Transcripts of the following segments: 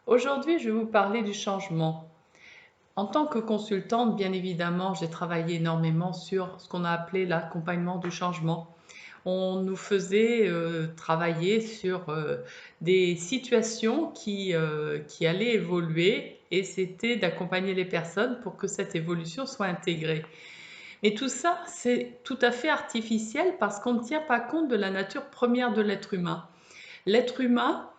Aujourd'hui, je vais vous parler du changement. En tant que consultante, bien évidemment, j'ai travaillé énormément sur ce qu'on a appelé l'accompagnement du changement. On nous faisait travailler sur des situations qui allaient évoluer et c'était d'accompagner les personnes pour que cette évolution soit intégrée. Mais tout ça, c'est tout à fait artificiel parce qu'on ne tient pas compte de la nature première de l'être humain. L'être humain,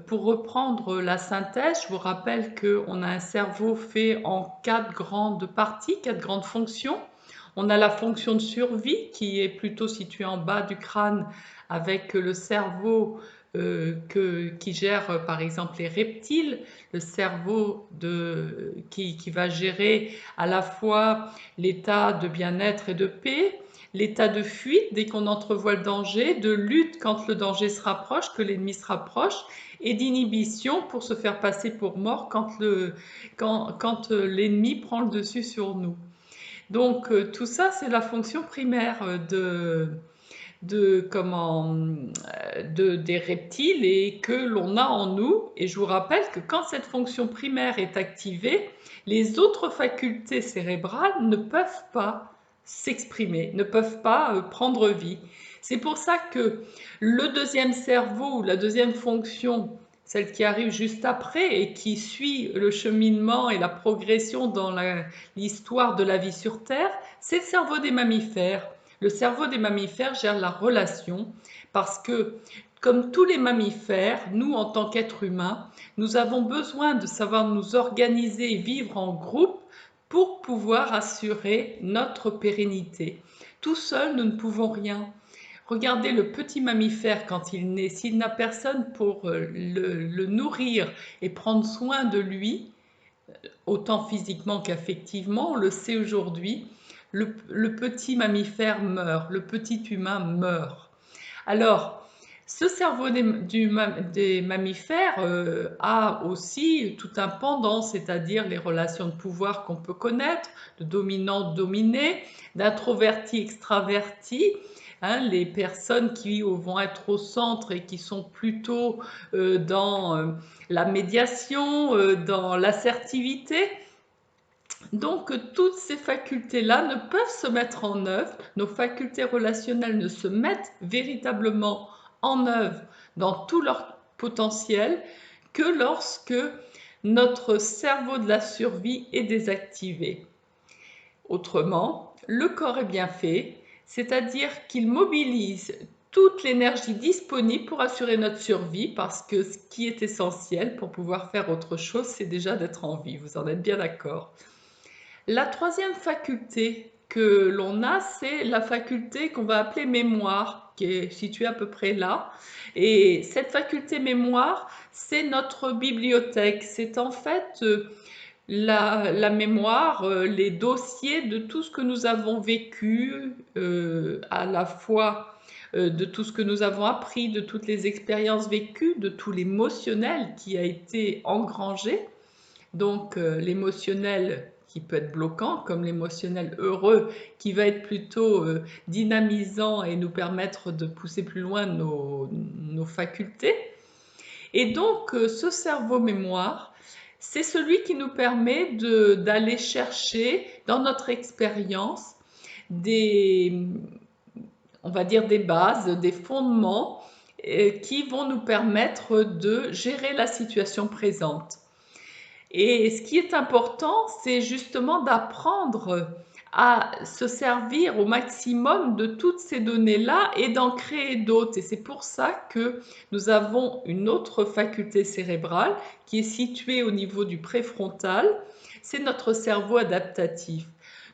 pour reprendre la synthèse, je vous rappelle qu'on a un cerveau fait en 4 grandes parties, 4 grandes fonctions. On a la fonction de survie qui est plutôt située en bas du crâne avec le cerveau qui gère par exemple les reptiles, le cerveau qui va gérer à la fois l'état de bien-être et de paix, l'état de fuite dès qu'on entrevoit le danger, de lutte quand le danger se rapproche, que l'ennemi se rapproche, et d'inhibition pour se faire passer pour mort quand l'ennemi prend le dessus sur nous. Donc tout ça, c'est la fonction primaire des reptiles et que l'on a en nous. Et je vous rappelle que quand cette fonction primaire est activée, les autres facultés cérébrales ne peuvent pas s'exprimer, ne peuvent pas prendre vie. C'est pour ça que le deuxième cerveau ou la deuxième fonction, celle qui arrive juste après et qui suit le cheminement et la progression dans l'histoire de la vie sur Terre, c'est le cerveau des mammifères. Le cerveau des mammifères gère la relation parce que, comme tous les mammifères, nous, en tant qu'êtres humains, nous avons besoin de savoir nous organiser et vivre en groupe pour pouvoir assurer notre pérennité. Tout seul, nous ne pouvons rien. Regardez le petit mammifère quand il naît, s'il n'a personne pour le nourrir et prendre soin de lui, autant physiquement qu'affectivement, on le sait aujourd'hui, le petit mammifère meurt, le petit humain meurt. Alors, ce cerveau des mammifères a aussi tout un pendant, c'est-à-dire les relations de pouvoir qu'on peut connaître, de dominant-dominé, d'introverti-extraverti. Hein, les personnes qui vont être au centre et qui sont plutôt dans la médiation, dans l'assertivité. Donc, toutes ces facultés-là ne peuvent se mettre en œuvre, nos facultés relationnelles ne se mettent véritablement en œuvre dans tout leur potentiel que lorsque notre cerveau de la survie est désactivé. Autrement, le corps est bien fait, c'est-à-dire qu'il mobilise toute l'énergie disponible pour assurer notre survie, parce que ce qui est essentiel pour pouvoir faire autre chose, c'est déjà d'être en vie. Vous en êtes bien d'accord? La troisième faculté que l'on a, c'est la faculté qu'on va appeler mémoire, qui est située à peu près là. Et cette faculté mémoire, c'est notre bibliothèque. C'est en fait la mémoire, les dossiers de tout ce que nous avons vécu, à la fois de tout ce que nous avons appris, de toutes les expériences vécues, de tout l'émotionnel qui a été engrangé. Donc l'émotionnel qui peut être bloquant, comme l'émotionnel heureux qui va être plutôt dynamisant et nous permettre de pousser plus loin nos facultés. Et donc ce cerveau mémoire, c'est celui qui nous permet d'aller chercher dans notre expérience des, on va dire des bases, des fondements qui vont nous permettre de gérer la situation présente. Et ce qui est important, c'est justement d'apprendre à se servir au maximum de toutes ces données-là et d'en créer d'autres. Et c'est pour ça que nous avons une autre faculté cérébrale qui est située au niveau du préfrontal. C'est notre cerveau adaptatif.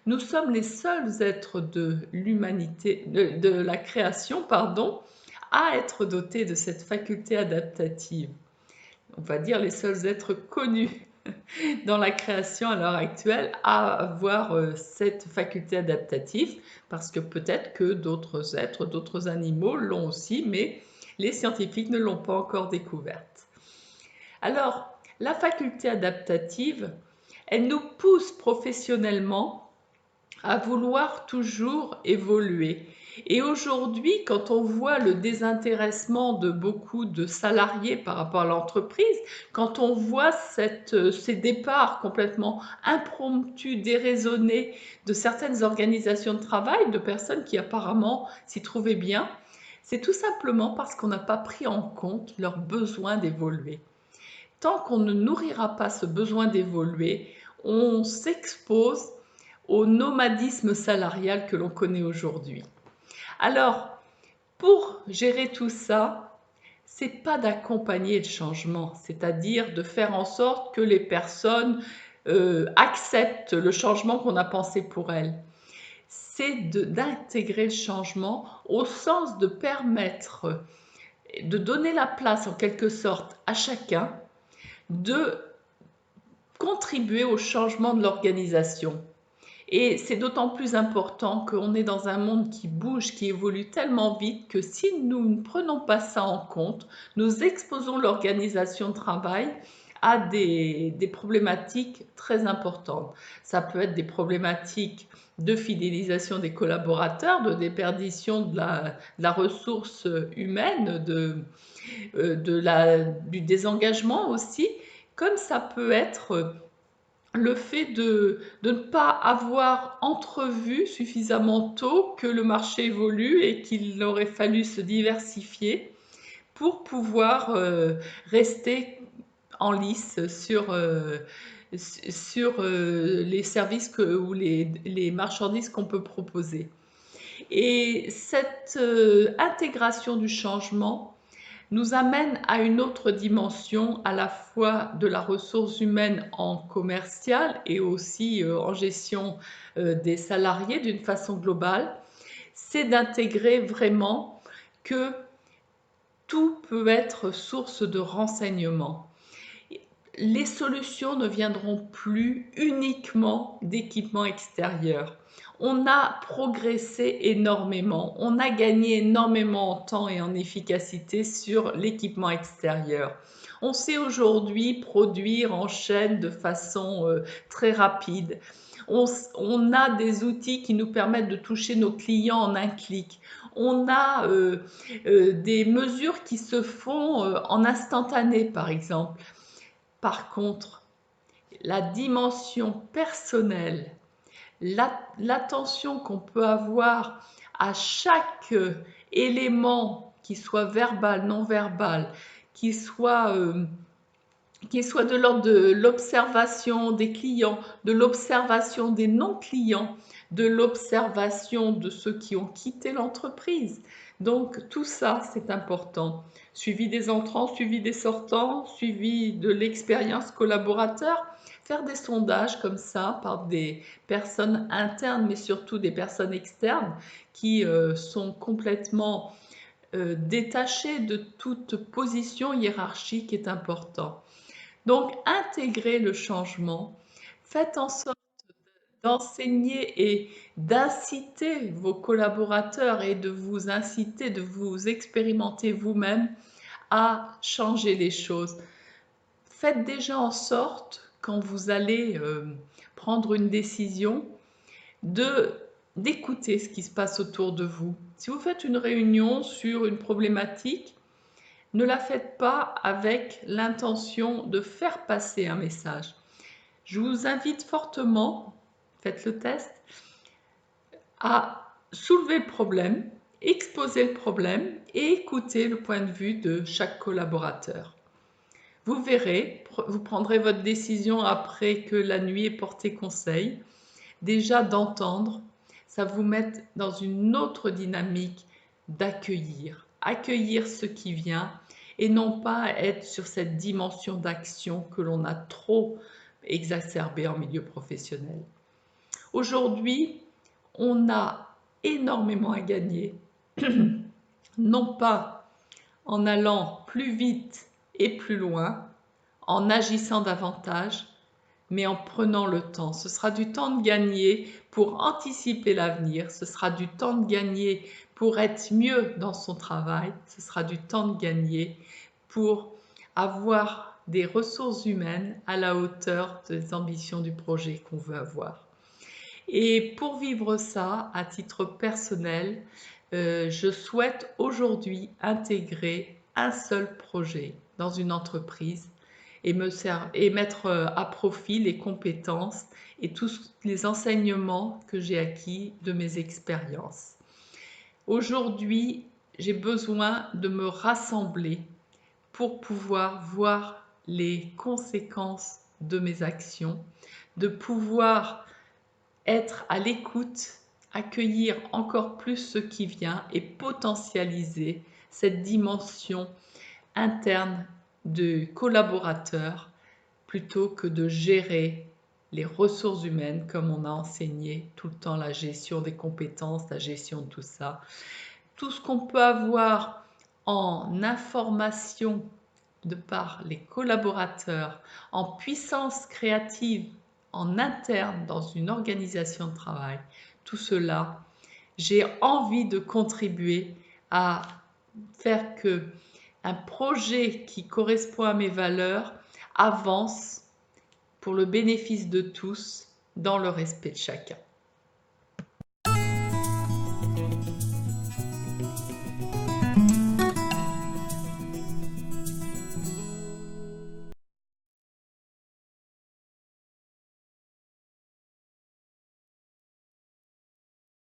Nous sommes les seuls êtres de l'humanité, de la création, pardon, à être dotés de cette faculté adaptative. On va dire les seuls êtres connus dans la création à l'heure actuelle à avoir cette faculté adaptative, parce que peut-être que d'autres êtres, d'autres animaux l'ont aussi, mais les scientifiques ne l'ont pas encore découverte. Alors, la faculté adaptative, elle nous pousse professionnellement à vouloir toujours évoluer. Et aujourd'hui, quand on voit le désintéressement de beaucoup de salariés par rapport à l'entreprise, quand on voit ces départs complètement impromptus, déraisonnés de certaines organisations de travail, de personnes qui apparemment s'y trouvaient bien, c'est tout simplement parce qu'on n'a pas pris en compte leur besoin d'évoluer. Tant qu'on ne nourrira pas ce besoin d'évoluer, on s'expose au nomadisme salarial que l'on connaît aujourd'hui. Alors, pour gérer tout ça, c'est pas d'accompagner le changement, c'est-à-dire de faire en sorte que les personnes acceptent le changement qu'on a pensé pour elles. C'est d'intégrer le changement au sens de permettre, de donner la place en quelque sorte à chacun de contribuer au changement de l'organisation. Et c'est d'autant plus important qu'on est dans un monde qui bouge, qui évolue tellement vite que si nous ne prenons pas ça en compte, nous exposons l'organisation de travail à des problématiques très importantes. Ça peut être des problématiques de fidélisation des collaborateurs, de déperdition de la ressource humaine, du désengagement aussi, comme ça peut être le fait de ne pas avoir entrevu suffisamment tôt que le marché évolue et qu'il aurait fallu se diversifier pour pouvoir rester en lice sur les services ou les marchandises qu'on peut proposer. Et cette intégration du changement nous amène à une autre dimension, à la fois de la ressource humaine en commercial et aussi en gestion des salariés d'une façon globale, c'est d'intégrer vraiment que tout peut être source de renseignement. Les solutions ne viendront plus uniquement d'équipements extérieurs. On a progressé énormément, on a gagné énormément en temps et en efficacité sur l'équipement extérieur. On sait aujourd'hui produire en chaîne de façon très rapide. On a des outils qui nous permettent de toucher nos clients en un clic. On a des mesures qui se font en instantané, par exemple. Par contre, la dimension personnelle, l'attention qu'on peut avoir à chaque élément, qui soit verbal, non verbal, qui soit de l'ordre de l'observation des clients, de l'observation des non-clients, de l'observation de ceux qui ont quitté l'entreprise. Donc tout ça, c'est important. Suivi des entrants, suivi des sortants, suivi de l'expérience collaborateur. Faire des sondages comme ça par des personnes internes, mais surtout des personnes externes qui sont complètement détachées de toute position hiérarchique est important. Donc, intégrez le changement, faites en sorte d'enseigner et d'inciter vos collaborateurs et de vous inciter, de vous expérimenter vous-même à changer les choses. Faites déjà en sorte, quand vous allez prendre une décision, d'écouter ce qui se passe autour de vous. Si vous faites une réunion sur une problématique, ne la faites pas avec l'intention de faire passer un message. Je vous invite fortement, faites le test, à soulever le problème, exposer le problème et écouter le point de vue de chaque collaborateur. Vous verrez, vous prendrez votre décision après que la nuit ait porté conseil. Déjà d'entendre, ça vous met dans une autre dynamique d'accueillir. Accueillir ce qui vient et non pas être sur cette dimension d'action que l'on a trop exacerbée en milieu professionnel. Aujourd'hui, on a énormément à gagner, non pas en allant plus vite et plus loin, en agissant davantage, mais en prenant le temps. Ce sera du temps de gagner pour anticiper l'avenir, ce sera du temps de gagner pour être mieux dans son travail, ce sera du temps de gagner pour avoir des ressources humaines à la hauteur des ambitions du projet qu'on veut avoir. Et pour vivre ça, à titre personnel, je souhaite aujourd'hui intégrer un seul projet dans une entreprise et mettre, à profit les compétences et tous les enseignements que j'ai acquis de mes expériences. Aujourd'hui, j'ai besoin de me rassembler pour pouvoir voir les conséquences de mes actions, de pouvoir être à l'écoute, accueillir encore plus ce qui vient et potentialiser cette dimension interne de collaborateur plutôt que de gérer les ressources humaines comme on a enseigné tout le temps la gestion des compétences, la gestion de tout ça. Tout ce qu'on peut avoir en information de par les collaborateurs, en puissance créative, en interne dans une organisation de travail, tout cela, j'ai envie de contribuer à faire que un projet qui correspond à mes valeurs avance pour le bénéfice de tous dans le respect de chacun.